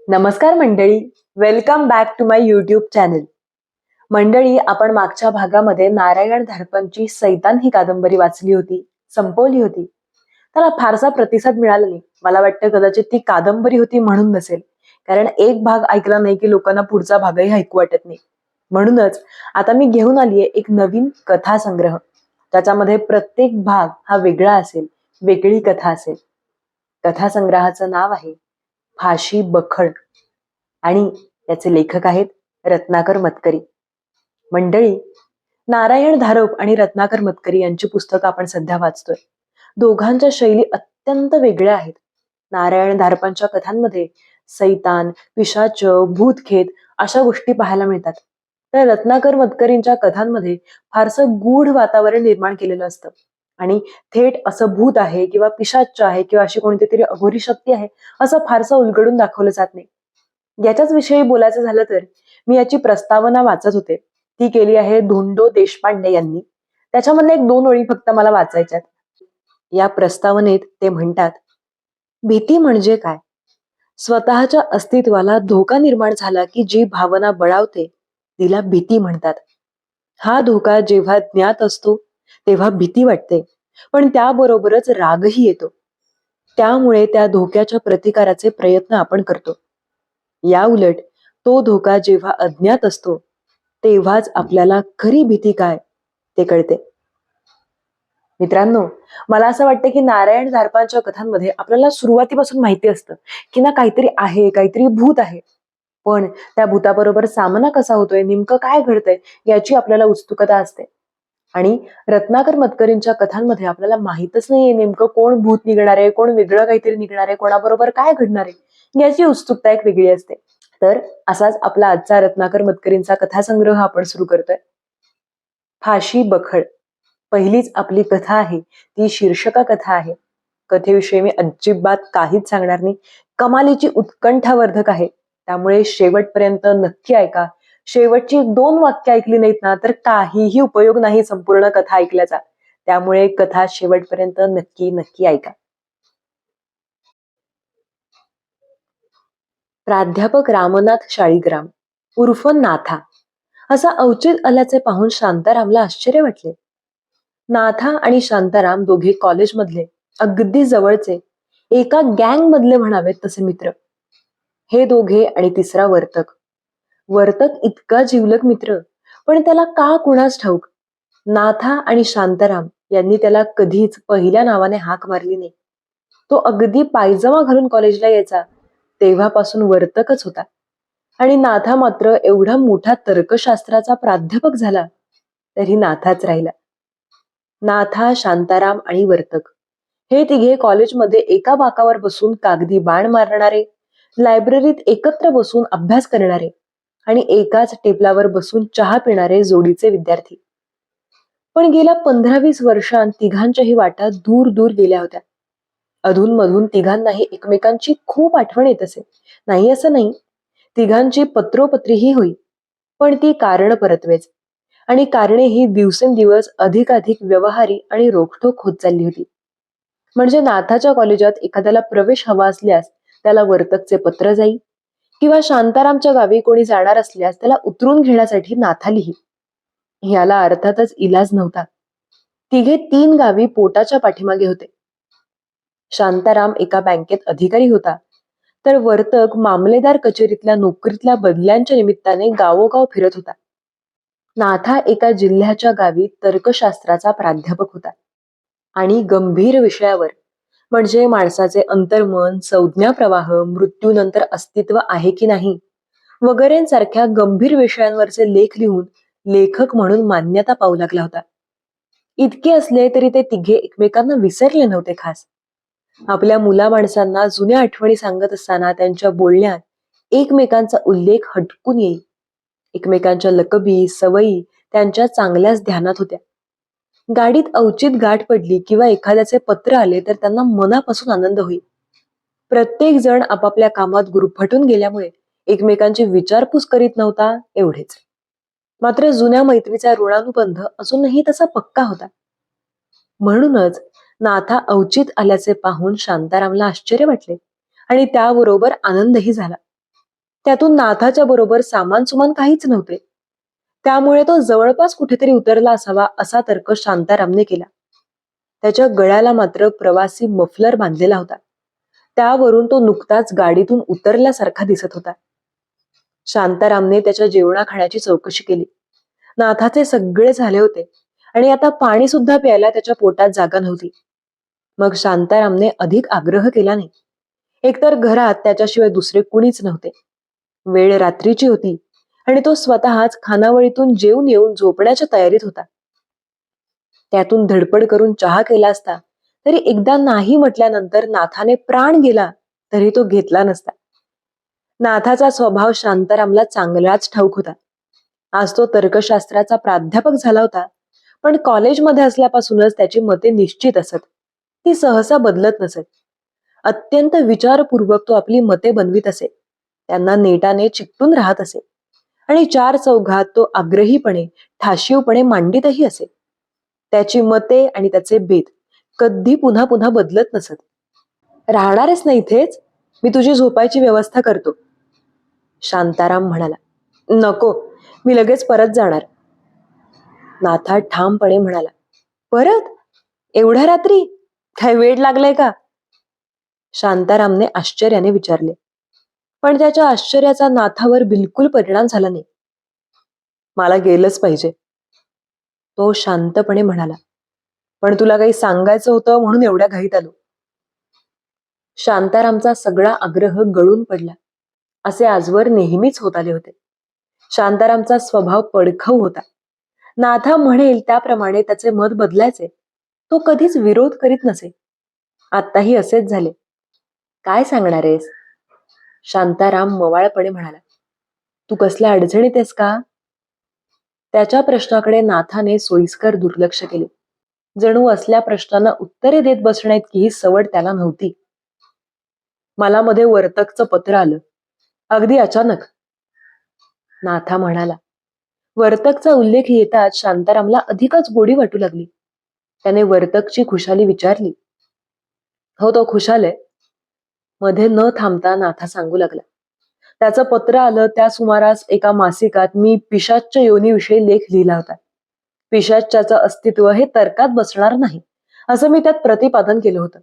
नमस्कार मंडळी, welcome back to my YouTube channel. मंडळी, आपण मागच्या भागामध्ये नारायण धारपांची सैतान ही कादंबरी वाचली होती, संपवली होती. त्याला फारसा प्रतिसाद मिळाला नाही. मला वाटतं कदाचित ती कादंबरी होती म्हणून नसेल, कारण एक भाग ऐकला नाही की लोकांना पुढचा भागही ऐकू वाटत नाही. म्हणूनच आता मी घेऊन आलीये एक नवीन कथा संग्रह. त्याच्यामध्ये प्रत्येक भाग हा वेगळा असेल, वेगळी कथा असेल. कथा संग्रहाचं नाव आहे फाशी बखळ आणि त्याचे लेखक आहेत रत्नाकर मतकरी. मंडळी, नारायण धारप आणि रत्नाकर मतकरी यांची पुस्तकं आपण सध्या वाचतोय. दोघांच्या शैली अत्यंत वेगळ्या आहेत. नारायण धारपांच्या कथांमध्ये सैतान, पिशाच, भूतखेत अशा गोष्टी पाहायला मिळतात. तर रत्नाकर मतकरींच्या कथांमध्ये फारसं गूढ वातावरण निर्माण केलेलं असतं आणि थेट असं भूत आहे किंवा पिशाच आहे किंवा अशी कोणती तरी अघोरी शक्ती आहे असं फारसं उलगडून दाखवलं जात नाही. याच्याच विषयी बोलायचं झालं तर मी याची प्रस्तावना वाचत होते. ती केली आहे धोंडो देशपांडे यांनी. त्याच्यामधल्या एक दोन ओळी फक्त मला वाचायच्यात. या प्रस्तावनेत ते म्हणतात, भीती म्हणजे काय? स्वतःच्या अस्तित्वाला धोका निर्माण झाला की जी भावना बळावते तिला भीती म्हणतात. हा धोका जेव्हा ज्ञात असतो तेव्हा भीती वाटते, पण त्याबरोबरच रागही येतो. त्यामुळे त्या धोक्याच्या प्रतिकाराचे प्रयत्न आपण करतो. या उलट तो धोका जेव्हा अज्ञात असतो तेव्हाच आपल्याला खरी भीती काय ते कळते. मित्रांनो, मला असं वाटतं की नारायण धारपांच्या कथांमध्ये आपल्याला सुरुवातीपासून माहिती असतं की ना काहीतरी आहे, काहीतरी भूत आहे. पण त्या भूताबरोबर सामना कसा होतोय, नेमकं काय घडतंय याची आपल्याला उत्सुकता असते. आणि रत्नाकर मतकरींच्या कथांमध्ये आपल्याला माहितच नाहीये नेमकं कोण भूत निघणार आहे, कोण वेगळं काहीतरी निघणार आहे, कोणाबरोबर काय घडणार आहे याची उत्सुकता एक वेगळी असते. तर असाच आपला आजचा रत्नाकर मतकरींचा कथासंग्रह आपण सुरू करतोय. फाशी बखळ. पहिलीच आपली कथा आहे ती शीर्षका कथा आहे. कथेविषयी मी अजिबात काहीच सांगणार नाही. कमालीची उत्कंठावर्धक आहे, त्यामुळे शेवटपर्यंत नक्की ऐका. शेवटची 2 वाक्य ऐकली नाहीत ना तर काहीही उपयोग नाही संपूर्ण कथा ऐकल्याचा. त्यामुळे कथा शेवटपर्यंत नक्की नक्की ऐका. प्राध्यापक रामनाथ शाळीग्राम उर्फ नाथा असा औचित आल्याचे पाहून शांतारामला आश्चर्य वाटले. नाथा आणि शांताराम दोघे कॉलेजमधले अगदी जवळचे, एका गँग मधले म्हणावेत तसे मित्र. हे दोघे आणि तिसरा वर्तक. वर्तक इतका जिवलग मित्र, पण त्याला का कुणास ठाऊक नाथा आणि शांताराम यांनी त्याला कधीच पहिल्या नावाने हाक मारली नाही. तो अगदी पायजमा घालून कॉलेजला यायचा तेव्हापासून वर्तकच होता. आणि नाथा मात्र एवढा मोठा तर्कशास्त्राचा प्राध्यापक झाला तरी नाथाच राहिला. नाथा, शांताराम आणि वर्तक हे तिघे कॉलेजमध्ये एका बाकावर बसून कागदी बाण मारणारे, लायब्ररीत एकत्र बसून अभ्यास करणारे आणि एकाच टेबलावर बसून चहा पिणारे जोडीचे विद्यार्थी. पण गेल्या 15-20 वर्षांत तिघांच्याही वाटा दूर दूर गेल्या होत्या. अधूनमधून तिघांनाही एकमेकांची खूप आठवण येत असे. नाही असं नाही, तिघांची पत्रोपत्रीही होई, पण ती कारण परत्वेच. आणि कारणे ही दिवसेंदिवस अधिकाधिक व्यवहारी आणि रोखठोक होत चालली होती. म्हणजे नाथाच्या कॉलेजात एखाद्याला प्रवेश हवा असल्यास त्याला वर्तकचे पत्र जाई, किंवा शांतारामच्या गावी कोणी जाणार असल्यास त्याला उतरून घेण्यासाठी नाथा लिही. याला अर्थातच इलाज नव्हता. तिघे 3 गावी पोटाच्या पाठीमागे होते. शांताराम एका बँकेत अधिकारी होता, तर वर्तक मामलेदार कचेरीतल्या नोकरीतल्या बदल्यांच्या निमित्ताने गावोगाव फिरत होता. नाथा एका जिल्ह्याच्या गावी तर्कशास्त्राचा प्राध्यापक होता आणि गंभीर विषयावर, म्हणजे माणसाचे अंतर्मन, संज्ञा प्रवाह, मृत्यूनंतर अस्तित्व आहे की नाही वगैरेंसारख्या गंभीर विषयांवरचे लेख लिहून लेखक म्हणून मान्यता पाहू लागला होता. इतके असले तरी ते तिघे एकमेकांना विसरले नव्हते. खास आपल्या मुला माणसांना जुन्या आठवणी सांगत असताना त्यांच्या बोलण्यात एकमेकांचा उल्लेख हटकून येईल. एकमेकांच्या लकबी, सवयी त्यांच्या चांगल्याच ध्यानात होत्या. गाडीत अवचित गाठ पडली किंवा एखाद्याचे पत्र आले तर त्यांना मनापासून आनंद होईल. प्रत्येक जण आपापल्या कामात गुरफटून गेल्यामुळे एकमेकांची विचारपूस करीत नव्हता, एवढेच. मात्र जुन्या मैत्रीचा ऋणानुबंध अजूनही तसा पक्का होता. म्हणूनच नाथा अवचित आल्याचे पाहून शांतारामला आश्चर्य वाटले आणि त्याबरोबर आनंदही झाला. त्यातून नाथाच्या बरोबर सामान सुमान काहीच नव्हते. त्यामुळे तो जवळपास कुठेतरी उतरला असावा असा तर्क शांतारामने केला. त्याच्या गळ्याला मात्र प्रवासी मफलर बांधलेला होता. त्यावरून तो नुकताच गाडीतून उतरल्यासारखा दिसत होता. शांतारामने त्याच्या जेवणा खाण्याची चौकशी केली. नाथाचे सगळे झाले होते आणि आता पाणी सुद्धा प्यायला त्याच्या पोटात जागा नव्हती. मग शांतारामने अधिक आग्रह केला नाही. एकतर घरात त्याच्याशिवाय दुसरे कुणीच नव्हते. वेळ रात्रीची होती आणि तो स्वतःच खानावळीतून जेवून येऊन झोपण्याच्या तयारीत होता. त्यातून धडपड करून चहा केला असता तरी एकदा नाही म्हटल्यानंतर नाथाने प्राण गेला तरी तो घेतला नसता. नाथाचा स्वभाव शांतारामला चांगलाच ठाऊक होता. आज तो तर्कशास्त्राचा प्राध्यापक झाला होता, पण कॉलेजमध्ये असल्यापासूनच त्याची मते निश्चित असत. ती सहसा बदलत नसत. अत्यंत विचारपूर्वक तो आपली मते बनवित असे, त्यांना नेटाने चिकटून राहत असे आणि चार चौघात तो आग्रहीपणे ठाशीवपणे मांडितही असे. त्याची मते आणि त्याचे भेद कधी पुन्हा पुन्हा बदलत नसत. राहणारच नाही इथेच, मी तुझी झोपायची व्यवस्था करतो, शांताराम म्हणाला. नको, मी लगेच परत जाणार, नाथा ठामपणे म्हणाला. परत? एवढ्या रात्री? काय वेळ लागलाय का? शांतारामने आश्चर्याने विचारले. पण त्याच्या आश्चर्याचा नाथावर बिलकुल परिणाम झाला नाही. मला गेलंच पाहिजे, तो शांतपणे म्हणाला. पण तुला काही सांगायचं होतं म्हणून एवढ्या घाईत आलो. शांतारामचा सगळा आग्रह गळून पडला, असे आजवर नेहमीच होत आले होते. शांतारामचा स्वभाव पडखव होता. नाथा म्हणेल त्याप्रमाणे त्याचे मत बदलायचे. तो कधीच विरोध करीत नसे. आत्ताही असेच झाले. काय सांगणार आहेस? शांताराम मवाळपणे म्हणाला. तू कसल्या अडचणीत आहेस का? त्याच्या प्रश्नाकडे नाथाने सोयीस्कर दुर्लक्ष केले. जणू असल्या प्रश्नांना उत्तरे देत बसण्याइतकी ही सवड त्याला नव्हती. मला मध्ये वर्तकचं पत्र आलं, अगदी अचानक, नाथा म्हणाला. वर्तकचा उल्लेख येताच शांतारामला अधिकच गोडी वाटू लागली. त्याने वर्तकची खुशाली विचारली. हो, तो खुशाल आहे, मध्ये न थांबता नाथा सांगू लागला. त्याचं पत्र आलं त्या सुमारास एका मासिकात मी पिशाच्च्या योनीविषयी लेख लिहिला होता. पिशाच्याचं अस्तित्व हे तर्कात बसणार नाही असं मी त्यात प्रतिपादन केलं होतं.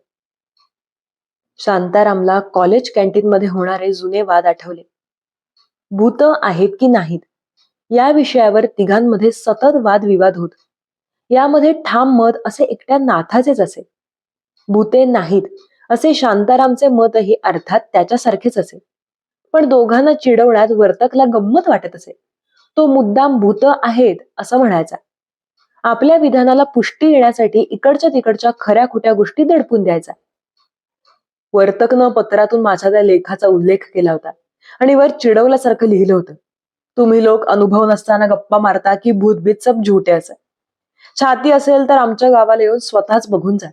शांतारामला कॉलेज कॅन्टीन मध्ये होणारे जुने वाद आठवले. भूत आहेत की नाहीत या विषयावर तिघांमध्ये सतत वादविवाद होत. यामध्ये ठाम मत असे एकट्या नाथाचेच असे. भूते नाहीत असे शांतारामचे मतही अर्थात त्याच्यासारखेच असे. पण दोघांना चिडवण्यात वर्तकला गंमत वाटत असे. तो मुद्दाम भूत आहेत असं म्हणायचा. आपल्या विधानाला पुष्टी येण्यासाठी इकडच्या तिकडच्या खऱ्या खोट्या गोष्टी दडपून द्यायचा. वर्तकनं पत्रातून माझ्या त्या लेखाचा उल्लेख केला होता आणि वर चिडवल्यासारखं लिहिलं होतं. तुम्ही लोक अनुभव नसताना गप्पा मारता की भूतभीत सब झुटे असं. छाती असेल तर आमच्या गावाला येऊन स्वतःच बघून जा.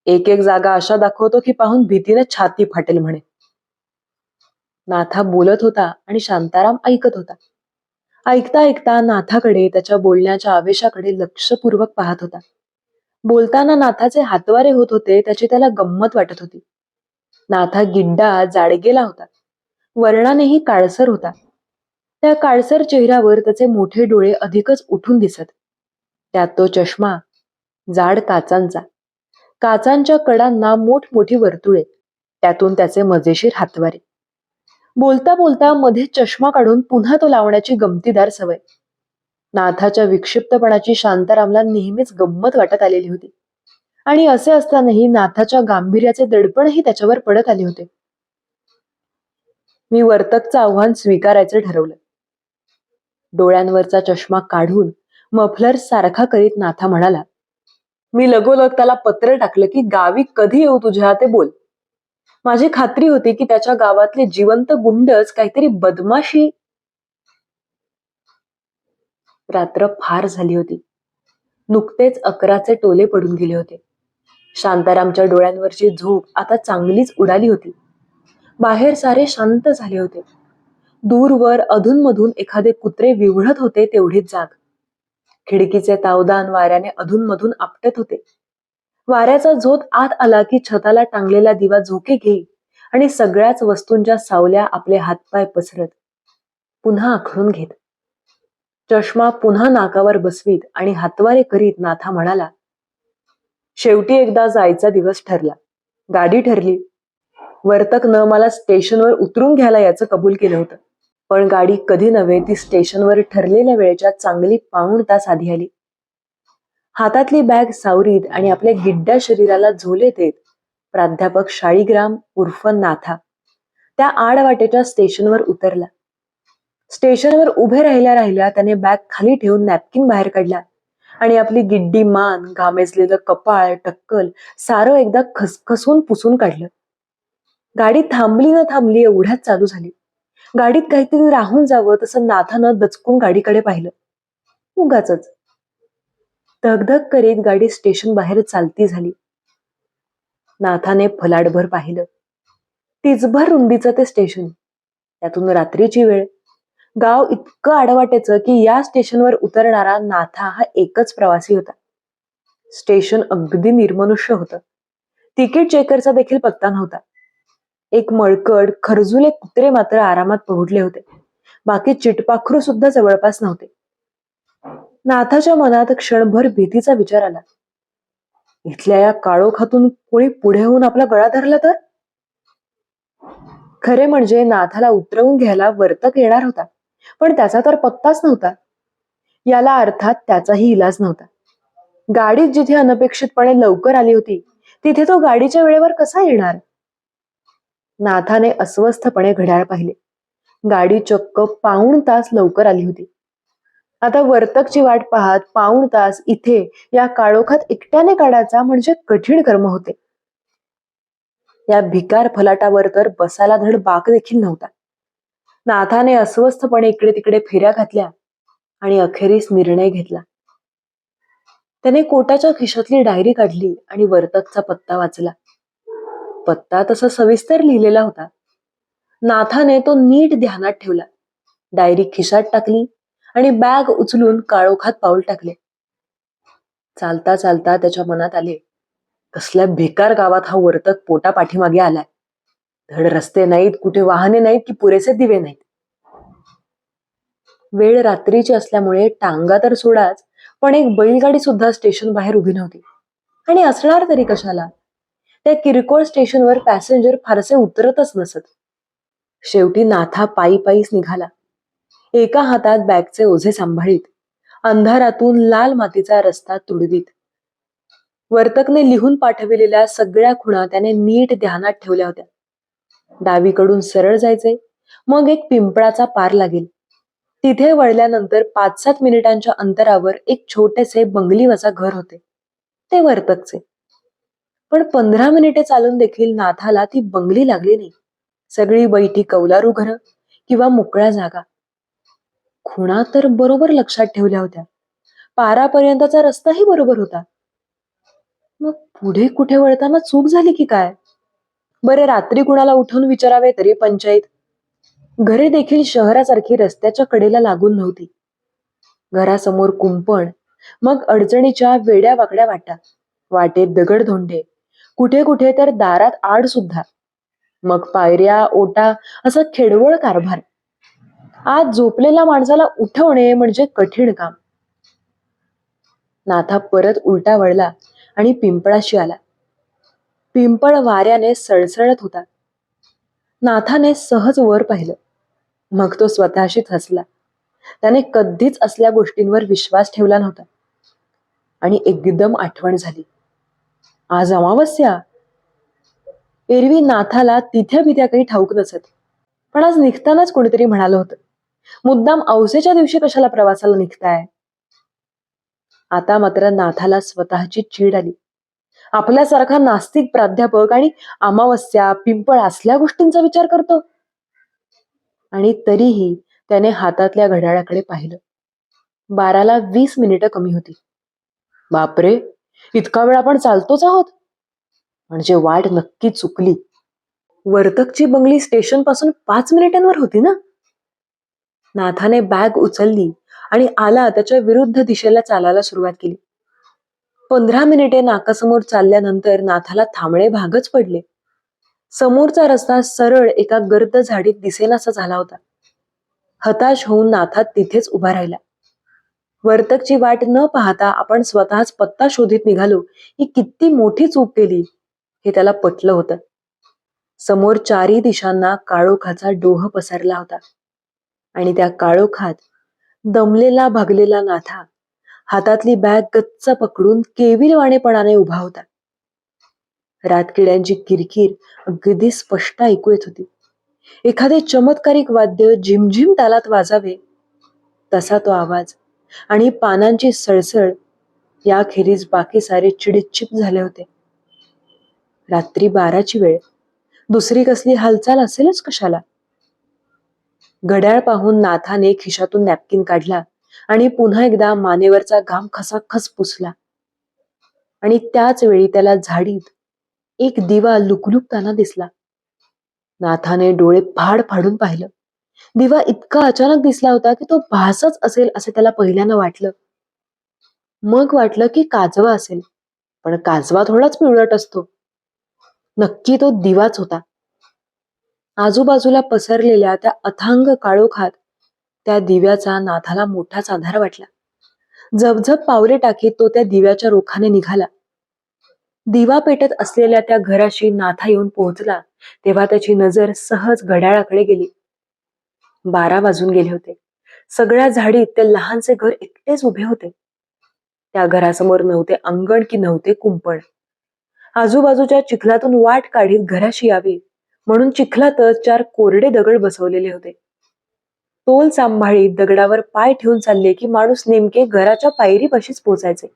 एक एक जागा अशा दाखवतो की पाहून भीतीने छाती फाटेल म्हणे. नाथा बोलत होता आणि शांताराम ऐकत होता. ऐकता ऐकता नाथाकडे, त्याच्या बोलण्याच्या आवेशाकडे लक्षपूर्वक पाहत होता. बोलताना नाथाचे हातवारे होत होते त्याची त्याला गंमत वाटत होती. नाथा गिड्डा जाडगेला होता. वर्णानेही काळसर होता. त्या काळसर चेहऱ्यावर त्याचे मोठे डोळे अधिकच उठून दिसत. त्यात तो चष्मा, जाड काचांचा, काचांच्या कडांना मोठमोठी वर्तुळे, त्यातून त्याचे मजेशीर हातवारे. बोलता बोलता मध्ये चष्मा काढून पुन्हा तो लावण्याची गमतीदार सवय. नाथाच्या विक्षिप्तपणाची शांतारामला नेहमीच गंमत वाटत आलेली होती आणि असे असतानाही नाथाच्या गांभीर्याचे दडपणही त्याच्यावर पडत आले होते. मी वर्तकचं आव्हान स्वीकारायचं ठरवलं. डोळ्यांवरचा चष्मा काढून मफलर सारखा करीत नाथा म्हणाला. मी लगोलग त्याला पत्र टाकलं की गावी कधी येऊ तुझ्या ते बोल. माझी खात्री होती की त्याच्या गावातले जिवंत गुंडच काहीतरी बदमाशी. रात्र फार झाली होती. नुकतेच 11चे टोले पडून गेले होते. शांतारामच्या डोळ्यांवरची झोप आता चांगलीच उडाली होती. बाहेर सारे शांत झाले होते. दूरवर अधूनमधून एखादे कुत्रे विव्हळत होते तेवढीच जाग. खिडकीचे तावदान वाऱ्याने अधूनमधून आपटत होते. वाऱ्याचा झोत आत आला की छताला टांगलेला दिवा झोके घेई आणि सगळ्याच वस्तूंच्या सावल्या आपले हातपाय पसरत पुन्हा आखडून घेत. चष्मा पुन्हा नाकावर बसवीत आणि हातवारे करीत नाथा म्हणाला, शेवटी एकदा जायचा दिवस ठरला. गाडी ठरली. वर्तकनं मला स्टेशनवर उतरून घ्यायला याचं कबूल केलं होतं. पण गाडी कधी नव्हे ती स्टेशनवर ठरलेल्या वेळेच्या चांगली पाऊण तास आधी आली. हातातली बॅग सावरीत आणि आपल्या गिड्ड्या शरीराला झोले देत प्राध्यापक शाळीग्राम उर्फ नाथा त्या आडवाटेच्या स्टेशनवर उतरला. स्टेशनवर उभे राहिल्या त्याने बॅग खाली ठेवून नॅपकिन बाहेर काढला आणि आपली गिड्डी मान, घामेजलेलं कपाळ, टक्कल सारं एकदा खसखसून पुसून काढलं. गाडी थांबली न थांबली एवढ्यात चालू झाली. गाडीत काहीतरी राहून जावं तसं नाथानं दचकून गाडीकडे पाहिलं. उगाचच. धगधग करीत गाडी स्टेशन बाहेर चालती झाली. नाथाने फलाटभर पाहिलं. टिचभर रुंदीचं ते स्टेशन. त्यातून रात्रीची वेळ. गाव इतकं आडवाटेचं की या स्टेशनवर उतरणारा नाथा हा एकच प्रवासी होता. स्टेशन अगदी निर्मनुष्य होतं. तिकीट चेकरचा देखील पत्ता नव्हता. एक मळकट खरजुले कुत्रे मात्र आरामात पहुडले होते. बाकी चिटपाखरू सुद्धा जवळपास नव्हते. नाथाच्या मनात क्षणभर भीतीचा विचार आला. इथल्या या काळोखातून कोणी पुढे होऊन आपला गळा धरला तर? खरे म्हणजे नाथाला उतरवून घ्यायला वर्तक येणार होता, पण त्याचा तर पत्ताच नव्हता. याला अर्थात त्याचाही इलाज नव्हता. गाडीत जिथे अनपेक्षितपणे लवकर आली होती तिथे तो गाडीच्या वेळेवर कसा येणार? नाथाने अस्वस्थपणे घड्याळ पाहिले. गाडी चक्क पाऊण तास लवकर आली होती. आता वर्तकची वाट पाहत पाऊण तास इथे या काळोखात एकट्याने काढायचा म्हणजे कठीण कर्म होते. या भिकार फलाटावर तर बसायला धड बाक देखील नव्हता. नाथाने अस्वस्थपणे इकडे तिकडे फेऱ्या घातल्या आणि अखेरीस निर्णय घेतला. त्याने कोटाच्या खिशातली डायरी काढली आणि वर्तकचा पत्ता वाचला. पत्ता तसा सविस्तर लिहिलेला होता. नाथाने तो नीट ध्यानात ठेवला. डायरी खिशात टाकली आणि बॅग उचलून काळोखात पाऊल टाकले. चालता चालता त्याच्या मनात आले, कसल्या भिकार गावात हा वर्तक पोटा पाठीमागे आलाय. धड रस्ते नाहीत, कुठे वाहने नाहीत की पुरेसे दिवे नाहीत. वेळ रात्रीची असल्यामुळे टांगा तर सोडाच, पण एक बैलगाडी सुद्धा स्टेशन बाहेर उभी नव्हती. आणि असणार तरी कशाला? त्या किरकोळ स्टेशनवर पॅसेंजर फारसे उतरतच नसत. शेवटी नाथा पायी पायीच निघाला. एका हातात बॅगचे ओझे सांभाळीत, अंधारातून लाल मातीचा रस्ता तुडवीत. वर्तकने लिहून पाठविलेल्या सगळ्या खुणा त्याने नीट ध्यानात ठेवल्या होत्या. डावीकडून सरळ जायचे, मग एक पिंपळाचा पार लागेल. तिथे वळल्यानंतर 5-7 मिनिटांच्या अंतरावर एक छोटेसे बंगलीवजा घर होते. ते वर्तकचे. पण 15 मिनिटे चालून देखील नाथाला ती बंगली लागली नाही. सगळी बैठी कौलारू घरं किंवा मोकळ्या जागा. खुणा तर बरोबर लक्षात ठेवल्या होत्या. पारापर्यंतचा रस्ताही बरोबर होता. मग पुढे कुठे वळताना चूक झाली की काय? बरे रात्री कुणाला उठून विचारावे तरी पंचायत. घरे देखील शहरासारखी रस्त्याच्या कडेला लागून नव्हती. घरासमोर कुंपण, मग अडचणीच्या वेड्या वाकड्या वाटा, वाटेत दगडधोंडे, कुठे कुठे तर दारात आड सुद्धा, मग पायऱ्या, ओटा असा खेडवळ कारभार. आज झोपलेल्या माणसाला उठवणे म्हणजे कठीण काम. नाथा परत उलटा वळला आणि पिंपळाशी आला. पिंपळ वाऱ्याने सळसळत होता. नाथाने सहज वर पाहिलं. मग तो स्वतःशीच हसला. त्याने कधीच असल्या गोष्टींवर विश्वास ठेवला नव्हता. आणि एकदम आठवण झाली. आज अमावस्या. एरवी नाथाला तिथ्या बिथ्या काही ठाऊक नसत, पण आज निघतानाच कोणीतरी म्हणालं होतं, मुद्दाम औसेच्या दिवशी कशाला प्रवासाला निघताय? आता मात्र नाथाला स्वतःची चीड आली. आपल्यासारखा नास्तिक प्राध्यापक आणि अमावस्या, पिंपळ असल्या गोष्टींचा विचार करतो. आणि तरीही त्याने हातातल्या घड्याळाकडे पाहिलं. 12ला 20 मिनिटं कमी होती. बापरे, इतका वेळ आपण चालतोच आहोत. म्हणजे वाट नक्की चुकली. वर्तकची बंगली स्टेशन पासून 5 मिनिटांवर होती ना? नाथाने बॅग उचलली आणि आला त्याच्या विरुद्ध दिशेला चालायला सुरुवात केली. 15 मिनिटे नाकासमोर चालल्यानंतर नाथाला थांबणे भागच पडले. समोरचा रस्ता सरळ एका गर्द झाडीत दिसेनासा झाला होता. हताश होऊन नाथा तिथेच उभा राहिला. वर्तकची वाट न पाहता आपण स्वतःच पत्ता शोधित निघालो ही किती मोठी चूक केली हे त्याला पटलं होतं. समोर चारी दिशांना काळोखाचा डोह पसरला होता आणि त्या काळोखात दमलेला भागलेला नाथा हातातली बॅग गच्च पकडून केविलवाणेपणाने उभा होता. रातकिड्यांची किरकिर अगदी स्पष्ट ऐकू येत होती. एखादे चमत्कारिक वाद्य झिमझिम तालात वाजावे तसा तो आवाज आणि पानांची सळसळ याखेरीज बाकी सारे चिडीचिप झाले होते. रात्री 12ची वेळ, दुसरी कसली हालचाल असेलच कशाला. घड्याळ पाहून नाथाने खिशातून नॅपकिन काढला आणि पुन्हा एकदा मानेवरचा घाम खसाखस पुसला. आणि त्याच वेळी त्याला झाडीत एक दिवा लुकलुकताना दिसला. नाथाने डोळे फाड फाडून पाहिलं. दिवा इतका अचानक दिसला होता की तो भासच असेल असे त्याला पहिल्यानं वाटलं. मग वाटलं की काजवा असेल, पण काजवा थोडाच पिवळट असतो. नक्की तो दिवाच होता. आजूबाजूला पसरलेल्या त्या अथांग काळोखात त्या दिव्याचा नाथाला मोठाच आधार वाटला. झपझप पावले टाकीत तो त्या दिव्याच्या रोखाने निघाला. दिवा पेटत असलेल्या त्या घराशी नाथा येऊन पोहोचला तेव्हा त्याची नजर सहज घड्याळाकडे गेली. 12 वाजून गेले होते. सगळ्या झाडीत ते लहानसे घर एकटेच उभे होते. त्या घरासमोर नव्हते अंगण की नव्हते कुंपण. आजूबाजूच्या चिखलातून वाट काढीत घराशी यावी म्हणून चिखलातच 4 कोरडे दगड बसवलेले होते. तोल सांभाळीत दगडावर पाय ठेवून चालले की माणूस नेमके घराच्या पायरीपाशीच पोचायचे.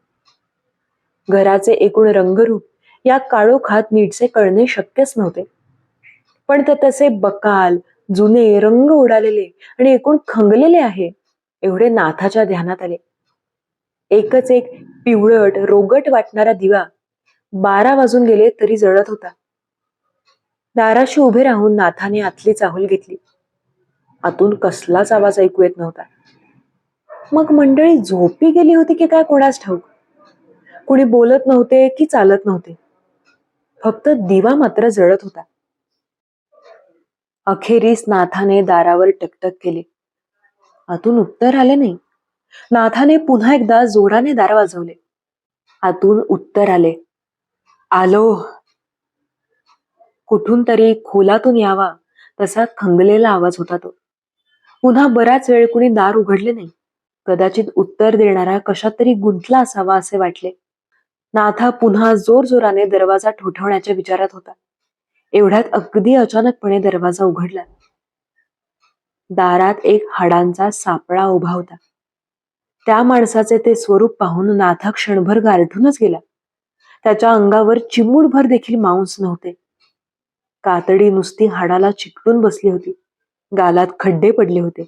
घराचे एकूण रंगरूप या काळोखात नीटसे कळणे शक्यच नव्हते. पण ते तसे बकाल, जुने, रंग उडालेले आणि एकूण खंगलेले आहे एवढे नाथाच्या ध्यानात आले. एकच एक पिवळट रोगट वाटणारा दिवा 12 वाजून गेले तरी जळत होता. दाराशी उभे राहून नाथाने आतली चाहूल घेतली. आतून कसलाच आवाज ऐकू येत नव्हता. मग मंडळी झोपी गेली होती की काय कोणास ठाऊक. कुणी बोलत नव्हते की चालत नव्हते. फक्त दिवा मात्र जळत होता. अखेरीस नाथाने दारावर टकटक केली. आतून उत्तर आले नाही. नाथाने पुन्हा एकदा जोराने दार वाजवले. आतून उत्तर आले. आलो. कुठून तरी खोलातून यावा तसा खंगलेला आवाज होता तो. पुन्हा बराच वेळ कुणी दार उघडले नाही. कदाचित उत्तर देणारा कशात तरी गुंतला असावा असे वाटले. नाथा पुन्हा जोरजोराने दरवाजा ठोठावण्याच्या विचारात होता. एवढ्यात अगदी अचानकपणे दरवाजा उघडला. दारात एक हाडांचा सापळा उभा होता. त्या माणसाचे ते स्वरूप पाहून नाथा क्षणभर गारठूनच गेला. त्याच्या अंगावर चिमूटभर देखील मांस नव्हते. कातडी नुसती हाडाला चिकटून बसली होती. गालात खड्डे पडले होते.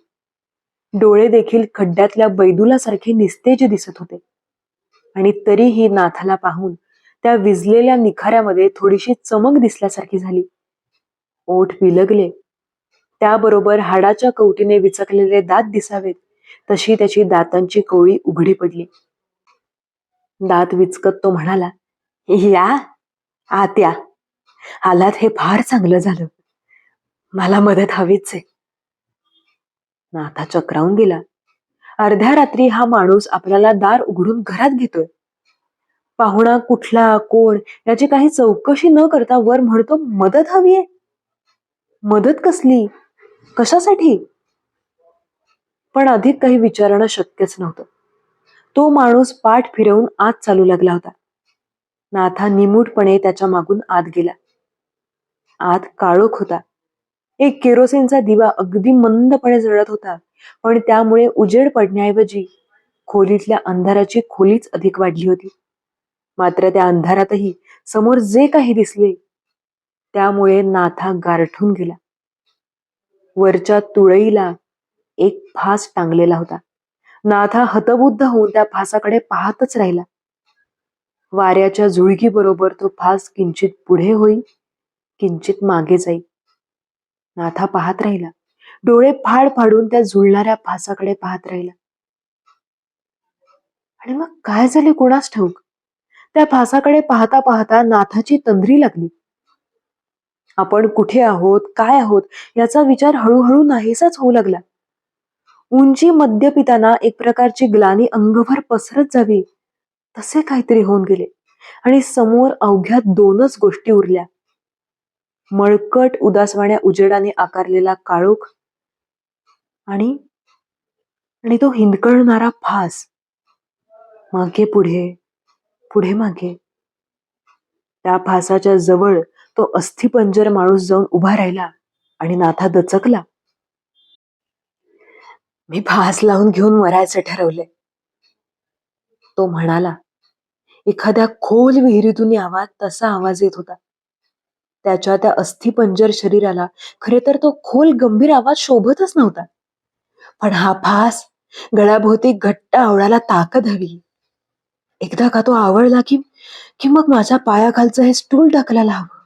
डोळे देखील खड्ड्यातल्या बैदुलासारखे निस्तेज दिसत होते. आणि तरीही नाथाला पाहून त्या विजलेल्या निखाऱ्यामध्ये थोडीशी चमक दिसल्यासारखी झाली. ओठ विलगले. त्याबरोबर हाडाच्या कवटीने विचकलेले दात दिसावेत तशी त्याची दातांची कवळी उघडी पडली. दात विचकत तो म्हणाला, या आत या. आलात हे फार चांगलं झालं. मला मदत हवीच आहे. नाथा चक्रावून गेला. अर्ध्या रात्री हा माणूस आपल्याला दार उघडून घरात घेतोय. पाहुणा कुठला कोण याची काही चौकशी न करता वर म्हणतो मदत हवीये. मदत कसली? कशासाठी? पण अधिक काही विचारणं शक्यच नव्हतं. तो माणूस पाठ फिरवून आत चालू लागला होता. नाथा निमूटपणे त्याच्या मागून आत गेला. आत काळोख होता. एक केरोसिनचा दिवा अगदी मंदपणे जळत होता, पण त्यामुळे उजेड पडण्याऐवजी खोलीतल्या अंधाराची खोलीच अधिक वाढली होती. मात्र त्या अंधारातही समोर जे काही दिसले त्यामुळे नाथा गारठून गेला. वरच्या तुळईला एक फास टांगलेला होता. नाथा हतबुद्ध होऊन त्या फासाकडे पाहतच राहिला. वाऱ्याच्या झुळकी बरोबर तो फास किंचित पुढे होई, किंचित मागे जाई. नाथा पाहत राहिला. डोळे फाड फाडून त्या झुलणाऱ्या फासाकडे पाहत राहिला. आणि मग काय झाले कोणास ठाऊक. त्या फासाकडे पाहता पाहता नाथाची तंद्री लागली. आपण कुठे आहोत, काय आहोत याचा विचार हळूहळू नाहीसाच होऊ लागला. उंची मध्य पिताना एक प्रकारची ग्लानी अंगभर पसरत जावी तसे काहीतरी होऊन गेले आणि समोर अवघ्या दोनच गोष्टी उरल्या. मळकट उदासवाण्या उजेडाने आकारलेला काळोख आणि आणि तो हिंदकळणारा फास. मागे पुढे, पुढे मागे. त्या फासाच्या जवळ तो अस्थिपंजर माणूस जाऊन उभा राहिला आणि नाथा दचकला. मी फास लावून घेऊन मरायचं ठरवलंय, तो म्हणाला. एखाद्या खोल विहिरीतून यावा तसा आवाज येत होता. त्याच्या त्या अस्थिपंजर शरीराला खरे तर तो खोल गंभीर आवाज शोभतच नव्हता. पण हा फास गळ्याभोवती घट्ट आवळायला ताकद हवी. एकदा का तो आवळला की मग माझ्या पायाखालचं हे स्टूल ढकलायला हवं.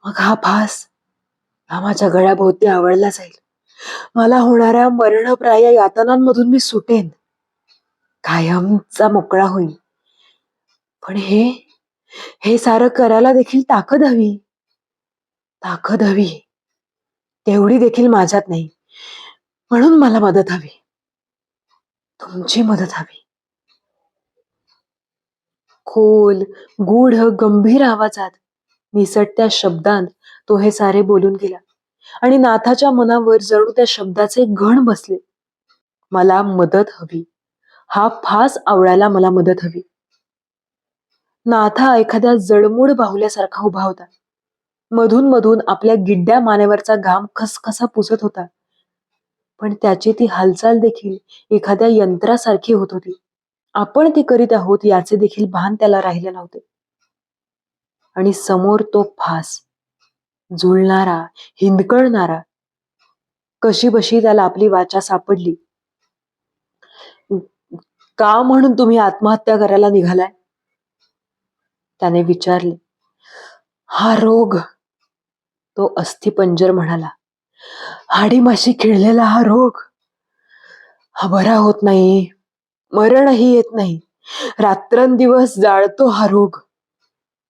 मग हा फास माझ्या गळ्याभोवती आवळला जाईल. मला होणाऱ्या मरणप्राय यातनांमधून मी सुटेन, कायमचा मोकळा होईल. पण हे सारं करायला देखील ताकद हवी. ताकद हवी तेवढी देखील माझ्यात नाही. म्हणून मला मदत हवी, तुमची मदत हवी. खोल गूढ गंभीर आवाजात निसटत्या शब्दांत तो हे सारे बोलून गेला आणि नाथाच्या मनावर जणू त्या शब्दाचे घण बसले. मला मदत हवी, हा फास आवळायला मला मदत हवी. नाथा एखाद्या जडमूड बाहुल्यासारखा उभा होता. मधून मधून आपल्या गिड्ड्या मानेवरचा घाम खसखसा पुसत होता. पण त्याची ती हालचाल देखील एखाद्या यंत्रासारखी होत होती. आपण ती करीत आहोत याचे देखील भान त्याला राहिले नव्हते. आणि समोर तो फास, झुलणारा, हिंदकळणारा. कशीबशी त्याला आपली वाचा सापडली. का म्हणून तुम्ही आत्महत्या करायला निघालाय, त्याने विचारले. हा रोग, तो अस्थिपंजर म्हणाला. हाडीमाशी खिळलेला हा रोग, हा बरा होत नाही. मरणही येत नाही. रात्रंदिवस जाळतो हा रोग.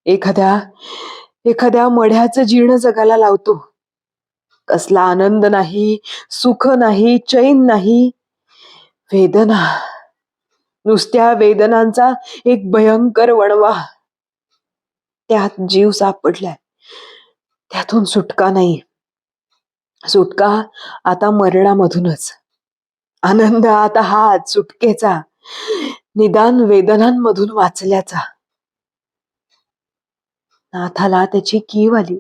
एखाद्या मढ्याचं जीर्ण जगाला लावतो. कसला आनंद नाही, सुख नाही, चैन नाही. वेदना, नुसत्या वेदनांचा एक भयंकर वणवा. त्यात जीव सापडलाय, त्यातून सुटका नाही. सुटका आता मरणामधूनच. आनंद आता हाच सुटकेचा, निदान वेदनांमधून वाचल्याचा. नाथाला त्याची कीव आली.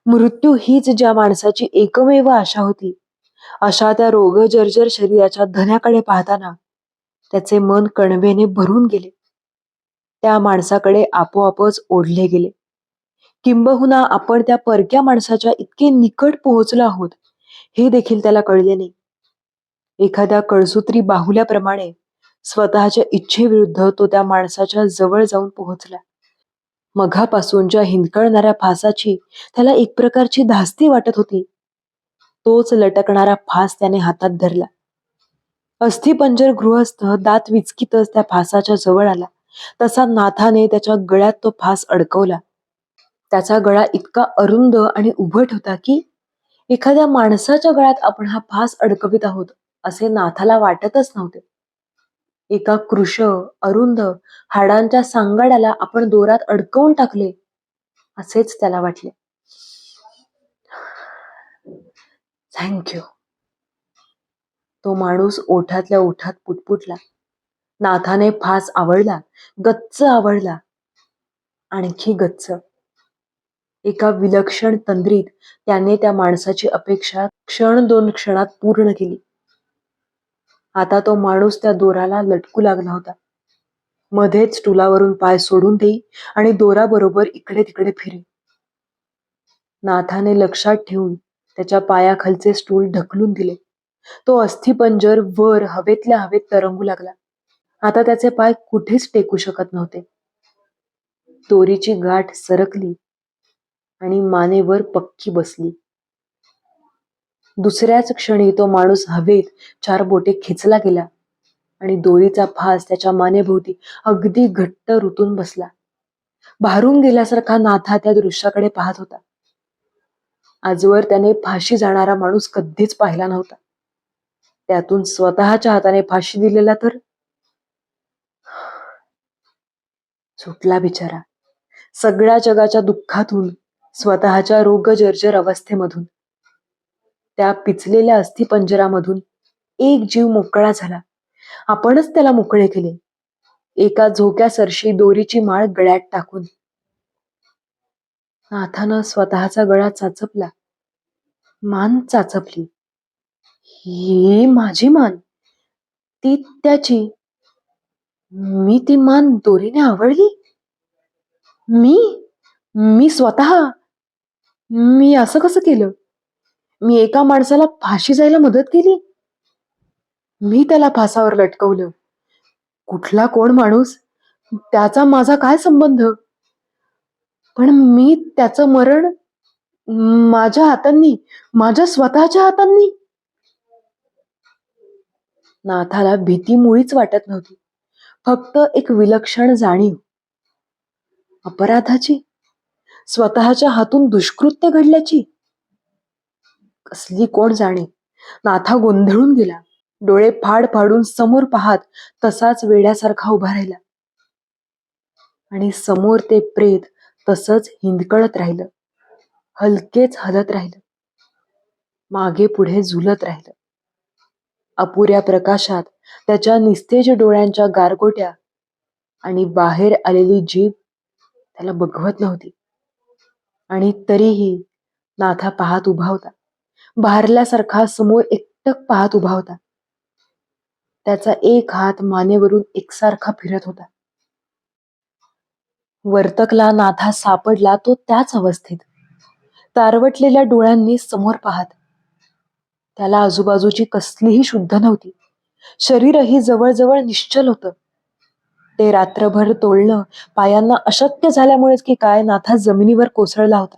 मृत्यू हीच ज्या माणसाची एकमेव आशा होती, अशा त्या रोगजर्जर शरीराच्या धन्याकडे पाहताना त्याचे मन कणवेने भरून गेले. त्या माणसाकडे आपोआपच ओढले गेले. किंबहुना आपण त्या परक्या माणसाच्या इतके निकट पोहोचलो आहोत हे देखील त्याला कळले नाही. एखाद्या कळसूत्री बाहुल्याप्रमाणे स्वतःच्या इच्छेविरुद्ध तो त्या माणसाच्या जवळ जाऊन पोहोचला. मघापासूनच्या हिंदकळणाऱ्या फासाची त्याला एक प्रकारची धास्ती वाटत होती. तोच लटकणारा फास त्याने हातात धरला. अस्थिपंजर गृहस्थ दात विचकीतच त्या फासाच्या जवळ आला तसा नाथाने त्याच्या गळ्यात तो फास अडकवला. त्याचा गळा इतका अरुंद आणि उभट होता की एखाद्या माणसाच्या गळ्यात आपण हा फास अडकवित आहोत असे नाथाला वाटतच नव्हते. एका कृश अरुंद हाडांच्या सांगाड्याला आपण दोरात अडकवून टाकले असेच त्याला वाटले. थँक्यू, तो माणूस ओठातल्या ओठात पुटपुटला. नाथाने फास आवळला, गच्च आवळला, आणखी गच्च. एका विलक्षण तंद्रीत त्याने त्या माणसाची अपेक्षा क्षण दोन क्षणात पूर्ण केली. आता तो माणूस त्या दोराला लटकू लागला होता. मध्येच स्टुलावरून पाय सोडून देई आणि दोराबरोबर इकडे तिकडे फिरे. नाथाने लक्षात ठेवून त्याच्या पायाखालचे स्टूल ढकलून दिले. तो अस्थिपंजर वर हवेतल्या हवेत तरंगू लागला. आता त्याचे पाय कुठेच टेकू शकत नव्हते. दोरीची गाठ सरकली आणि मानेवर पक्की बसली. दुसऱ्याच क्षणी तो माणूस हवेत चार बोटे खेचला गेला आणि दोरीचा फास त्याच्या मानेभोवती अगदी घट्ट रुतून बसला. भारून गेल्यासारखा नाथा त्या दृश्याकडे पाहत होता. आजवर त्याने फाशी जाणारा माणूस कधीच पाहिला नव्हता. त्यातून स्वतःच्या हाताने फाशी दिलेला तर सुटला बिचारा. सगळ्या जगाच्या दुःखातून, स्वतःच्या रोगजर्जर अवस्थेमधून, त्या पिचलेल्या अस्थिपंजरामधून एक जीव मोकळा झाला. आपणच त्याला मोकळे केले. एका झोक्यासरशी दोरीची माळ गळ्यात टाकून. नाथानं स्वतःचा गळा चाचपला. मान चाचपली. ही माझी मान, ती त्याची. मी ती मान दोरीने आवळली. मी मी स्वतः मी असं कसं केलं? मी एका माणसाला फाशी जायला मदत केली. मी त्याला फासावर लटकवलं. कुठला कोण माणूस, त्याचा माझा काय संबंध? पण मी त्याचं मरण माझ्या हातांनी, माझ्या स्वतःच्या हातांनी. नाथाला भीती मुळीच वाटत नव्हती. फक्त एक विलक्षण जाणीव अपराधाची, स्वतःच्या हातून दुष्कृत्य घडल्याची. कसली कोण जाणे. नाथा गोंधळून गेला. डोळे फाड फाडून समोर पाहत तसाच वेड्यासारखा उभा राहिला. आणि समोर ते प्रेत तसंच हिंदकळत राहिलं. हलकेच हलत राहिलं. मागे पुढे झुलत राहिलं. अपुऱ्या प्रकाशात त्याच्या निस्तेज डोळ्यांच्या गारगोट्या आणि बाहेर आलेली जीभ त्याला बघवत नव्हती. आणि तरीही नाथा पाहत उभा होता. भारल्यासारखा समोर एकटक पाहत उभा होता. त्याचा एक हात मानेवरून एकसारखा फिरत होता. वर्तकला नाथा सापडला तो त्याच अवस्थेत, तारवटलेल्या डोळ्यांनी समोर पाहत. त्याला आजूबाजूची कसलीही शुद्ध नव्हती. शरीरही जवळजवळ निश्चल होतं. ते रात्रभर तोलणं पायांना अशक्य झाल्यामुळेच की काय नाथा जमिनीवर कोसळला होता.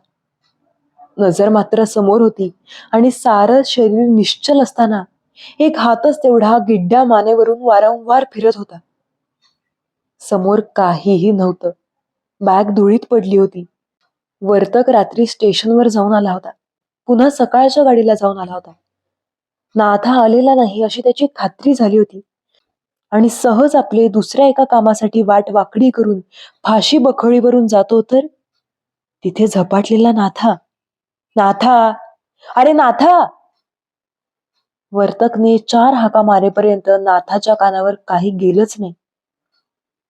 नजर मात्र समोर होती आणि सारं शरीर निश्चल असताना एक हातच तेवढा गिड्ड्या मानेवरून वारंवार फिरत होता. समोर काहीही नव्हतं. बॅग धुळीत पडली होती. वर्तक रात्री स्टेशनवर जाऊन आला होता. पुन्हा सकाळच्या गाडीला जाऊन आला होता. नाथा आलेला नाही अशी त्याची खात्री झाली होती. आणि सहज आपले दुसऱ्या एका कामासाठी वाट वाकडी करून फाशी बखळीवरून जातो तर तिथे झपाटलेला नाथा. नाथा, अरे नाथा! वर्तकने 4 हाका मारेपर्यंत नाथाच्या कानावर काही गेलंच नाही.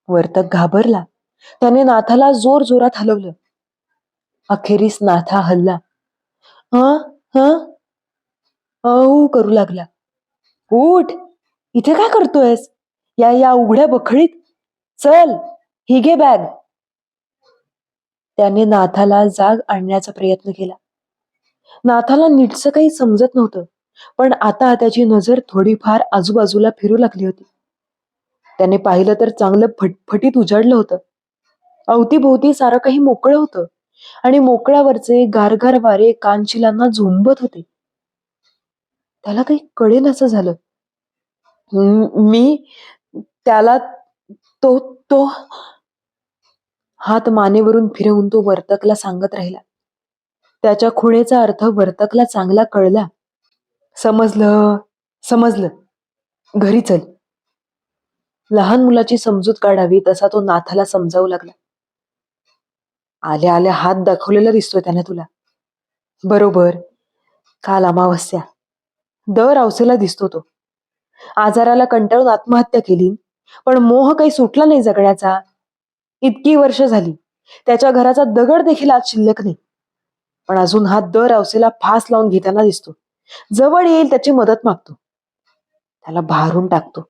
वर्तक घाबरला. त्याने नाथाला जोर जोरात हलवलं. अखेरीस नाथा हलला. हं हं करू लागला. उठ, इथे काय करतोयस? या या उघड्या बखळीत? चल, ही घे बॅग. त्याने नाथाला जाग आणण्याचा प्रयत्न केला. नाथाला नीटसं काही समजत नव्हतं, पण आता त्याची नजर थोडीफार आजूबाजूला फिरू लागली होती. त्याने पाहिलं तर चांगलं फटफटीत उजाडलं होतं. अवतीभोवती सारं काही मोकळं होतं आणि मोकळ्यावरचे गारगार वारे कानशिलांना झोंबत होते. त्याला काही कळेनासं झालं. मी त्याला तो तो हात मानेवरून फिरवून तो वर्तकला सांगत राहिला. त्याच्या खुणेचा अर्थ वर्तकला चांगला कळला. समजलं समजलं, घरी चल. लहान मुलाची समजूत काढावी तसा तो नाथाला समजावू लागला. आल्या आल्या हात दाखवलेला दिसतोय त्याने तुला. बरोबर, काल अमावस्या. दर अवसेला दिसतो तो. आजाराला कंटाळून आत्महत्या केली, पण मोह काही सुटला नाही जगण्याचा. इतकी वर्ष झाली, त्याच्या घराचा दगड देखील आज शिल्लक नाही. पण अजून हा दर अवसेला फास लावून घेताना दिसतो. जवळ येईल त्याची मदत मागतो. त्याला भारून टाकतो.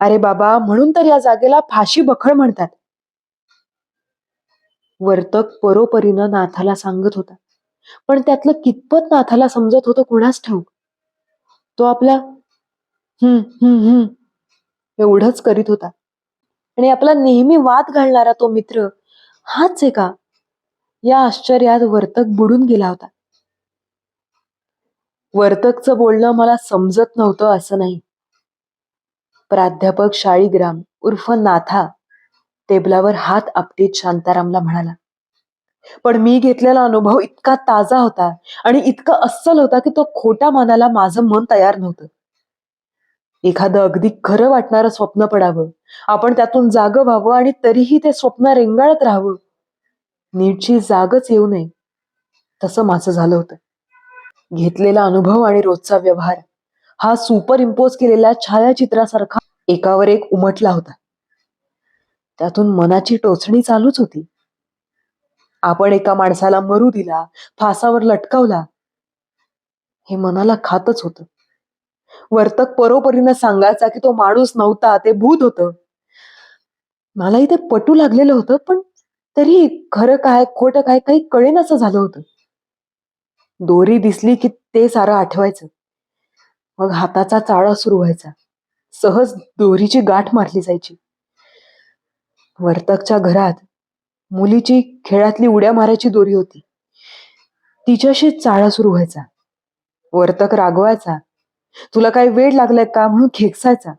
अरे बाबा, म्हणून तर या जागेला फाशी बखळ म्हणतात. वर्तक परोपरीनं नाथाला सांगत होता, पण त्यातलं कितपत नाथाला समजत होतं कुणास ठाऊक. तो आपला एवढंच करीत होता. आणि आपला नेहमी वाद घालणारा तो मित्र हाच आहे का? या आश्चर्यात वर्तक बुडून गेला होता. वर्तकचं बोलणं मला समजत नव्हतं असं नाही. प्राध्यापक शाळीग्राम उर्फ नाथा टेबलावर हात आपटीत शांतारामला म्हणाला, पण मी घेतलेला अनुभव इतका ताजा होता आणि इतका अस्सल होता की तो खोटा मानायला माझं मन तयार नव्हतं. एखादं अगदी खरं वाटणारं स्वप्न पडावं, आपण त्यातून जागं व्हावं आणि तरीही ते स्वप्न रेंगाळत राहावं, नीटची जागच येऊ नये, तसं माझं झालं होतं. घेतलेला अनुभव आणि रोजचा व्यवहार हा सुपर इम्पोज केलेल्या छायाचित्रासारखा एकावर एक उमटला होता. त्यातून मनाची टोचणी चालूच होती. आपण एका माणसाला मरू दिला, फासावर लटकावला, हे मनाला खातच होतं. वर्तक परोपरीनं सांगायचा की तो माणूस नव्हता, ते भूत होतं. मलाही ते पटू लागलेलं होतं, पण तरी खरं काय खोटं काय काही कळेनासं झालं होतं. दोरी दिसली की ते सारं आठवायचं. मग हाताचा चाळा सुरू व्हायचा. सहज दोरीची गाठ मारली जायची. वर्तकच्या घरात मुलीची खेळातली उड्या मारायची दोरी होती. तिच्याशी चाळा सुरू व्हायचा. वर्तक रागवायचा, तुला काही वेळ लागलाय का म्हणून खेकसायचा.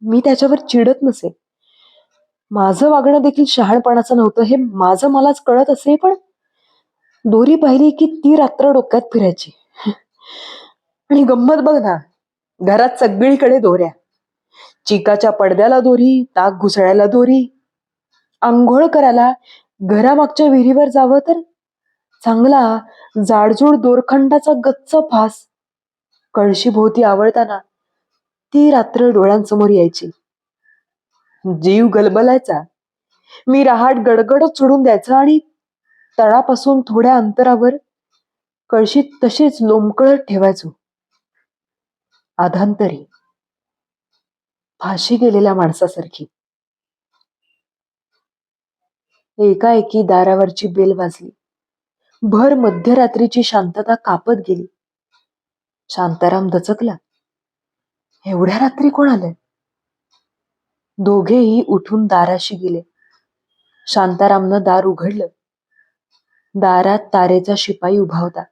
मी त्याच्यावर चिडत नसे. माझं वागणं देखील शहाणपणाचं नव्हतं हे माझं मलाच कळत असे, पण दोरी पाहिली की ती रात्र डोक्यात फिरायची. आणि गंमत बघ ना, घरात सगळीकडे दोऱ्या. चिकाच्या पडद्याला दोरी, ताक घुसळायला दोरी, आंघोळ करायला घरामागच्या विहिरीवर जावं तर चांगला जाडजूड दोरखंडाचा गच्च फास. कळशी भोवती आवळताना ती रात्र डोळ्यांसमोर यायची. जीव गलबलायचा. मी रहाट गडगडत सोडून द्यायचा आणि तळापासून थोड्या अंतरावर कळशी तशीच लोंबकळत ठेवायचो. अधांतरी फाशी गेलेल्या माणसासारखी. एकाएकी दारावरची बेल वाजली. भर मध्यरात्रीची शांतता कापत गेली. शांताराम दचकला. एवढ्या रात्री कोण आलंय? दोघेही उठून दाराशी गेले. शांतारामनं दार उघडलं. दारात तारेचा शिपाई उभा होता.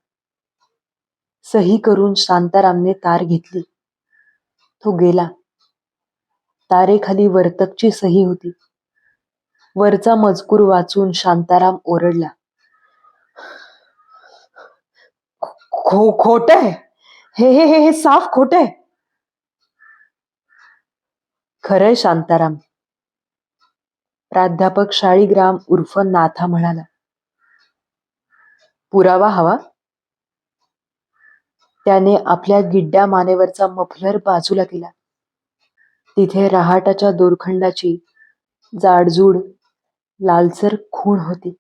सही करून शांतारामने तार घेतली. तो गेला. तारेखाली वर्तकची सही होती. वरचा मजकूर वाचून शांताराम ओरडला, खोट आहे हे हे हे हे साफ खोट आहे. खरंय शांताराम, प्राध्यापक शाळीग्राम उर्फ नाथा म्हणाला. पुरावा हवा? त्याने आपल्या गिड्ड्या मानेवरचा मफलर बाजूला केला. तिथे रहाटाच्या दोरखंडाची जाडजूड लालसर खूण होती.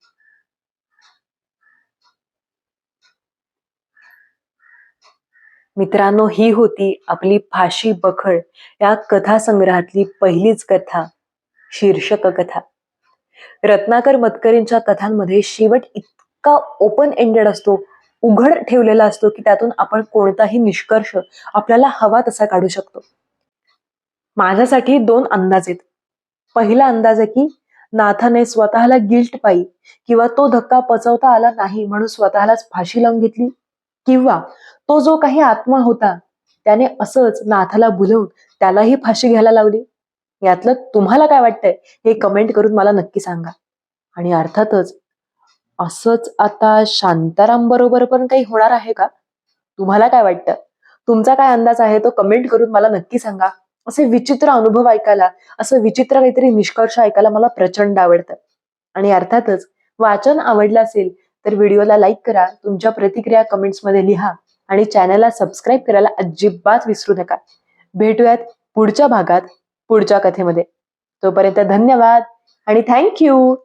मित्रांनो, ही होती आपली फाशी बखळ या कथासंग्रहातली पहिलीच कथा, शीर्षक कथा. रत्नाकर मतकरींच्या कथांमध्ये शेवट इतका ओपन एंडेड असतो, उघड ठेवलेला असतो की त्यातून आपण कोणताही निष्कर्ष आपल्याला हवा तसा काढू शकतो. माझ्यासाठी 2 अंदाज आहेत. पहिला अंदाज आहे की नाथाने स्वतःला गिल्ट पायी किंवा तो धक्का पचवता आला नाही म्हणून स्वतःलाच फाशी लावून घेतली, किंवा तो जो काही आत्मा होता त्याने असंच नाथाला भुलवून त्यालाही फाशी घ्यायला लावली. यातलं तुम्हाला काय वाटतंय हे कमेंट करून मला नक्की सांगा. आणि अर्थातच असंच आता शांताराम बरोबर पण काही होणार आहे का? तुम्हाला काय वाटतं? तुमचा काय अंदाज आहे तो कमेंट करून मला नक्की सांगा. असे विचित्र अनुभव ऐकायला, असं विचित्र काहीतरी निष्कर्ष ऐकायला मला प्रचंड आवडतं. आणि अर्थातच वाचन आवडलं असेल तर व्हिडिओला लाईक करा, तुमच्या प्रतिक्रिया कमेंट्समध्ये लिहा आणि चॅनलला सबस्क्राईब करायला अजिबात विसरू नका. भेटूयात पुढच्या भागात, पुढच्या कथेमध्ये. तोपर्यंत धन्यवाद आणि थँक्यू.